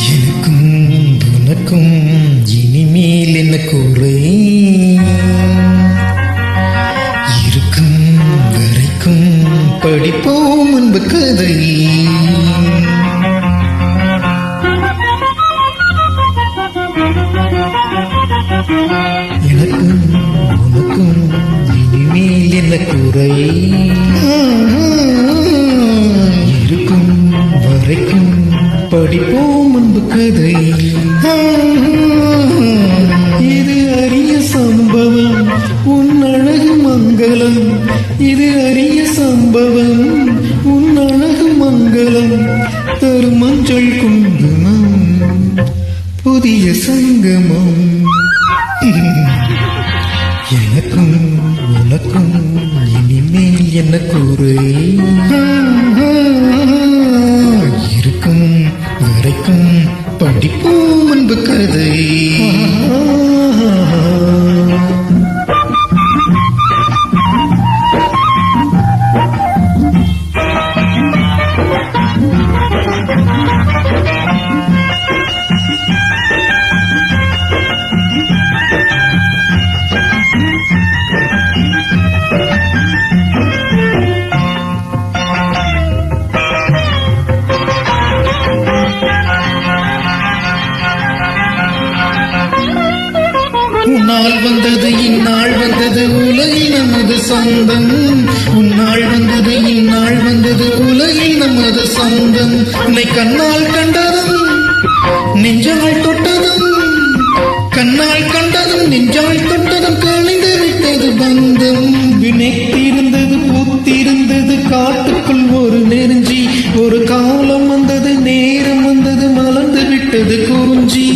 எனக்கும் உனக்கும் இனிமேல் என்ன குறை? இருக்கும் வரைக்கும் படிப்போம் அன்பு கதை. எனக்கும் உனக்கும் இனிமேல் என்ன குறை? இருக்கும் வரைக்கும் படிப்போம் அன்பு கதை. இது அரிய சம்பவம் உன் அழகு மங்களம். இது அரிய சம்பவம் உன் அழகு மங்களம். தரும் மஞ்சள் குங்குமம் புதிய சங்கமம். எனக்கும் உனக்கும் இனிமேல் என்ன குறை? இருக்கும் வரைக்கும் படிப்போம் அன்பு கதை. உன்னால் வந்தது இந்நாள் வந்தது உலகில் நமது சொந்தம். உன்னால் வந்தது இந்நாள் வந்தது உலகில் நமது சொந்தம். உன்னை கண்ணால் கண்டதும் நெஞ்சால் தொட்டதும், கண்ணால் கண்டதும் நெஞ்சால் தொட்டதும் கழிந்து விட்டது பந்தம். வினைத்திருந்தது பூத்திருந்தது காட்டுக்குள் ஒரு நெருஞ்சி. ஒரு காலம் வந்தது நேரம் வந்தது மலர்ந்து விட்டது குறிஞ்சி.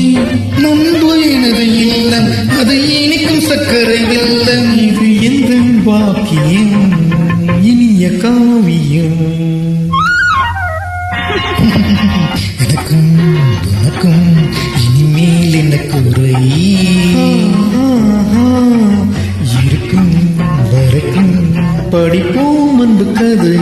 முன்பு எனது இல்லம் அது இனிக்கும் சர்க்கரை வெல்லம். இது எந்த வாக்கியம் இனிய காவியம். எனக்கும் உனக்கும் இனிமேல் என்ன குறை? இருக்கும் வரைக்கும் படிப்போம் அன்பு கதை.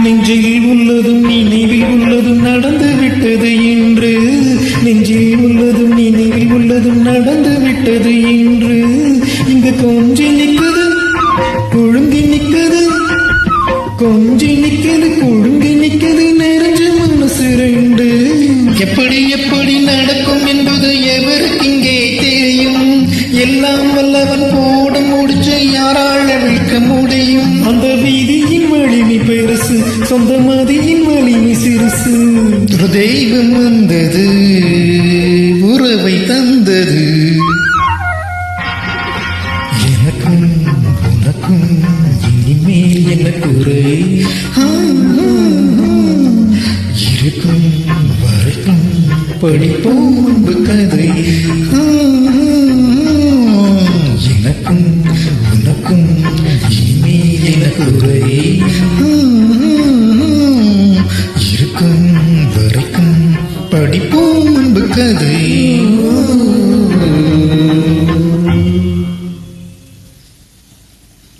நெஞ்சில் உள்ளதும் நினைவில் உள்ளதும் நடந்து விட்டது இன்று. நெஞ்சில் உள்ளதும் நினைவில் உள்ளதும் நடந்து விட்டது இன்று. இங்கு கொஞ்சி நிற்குது கொழுங்கி நிற்குது, கொஞ்சி நிற்குது கொழுங்கி நிற்குது நிறைஞ்சு மனசு ரெண்டு. எப்படி எப்படி நடக்கும் என்பது எவருக்கு இங்கே தெரியும்? எல்லாம் வல்லவன் போட முடிச்சு யாரால் அழிக்க முடியும்? அந்த வீதியின் வலிமை பெருசு, சொந்த மதியின் வலிமை சிறுசு. ஒரு தெய்வம் வந்தது உறவை தந்தது. எனக்கும் உனக்கும் இனிமேல் என்ன குறை? இருக்கும் வரைக்கும் படிப்போம் அன்பு கதை.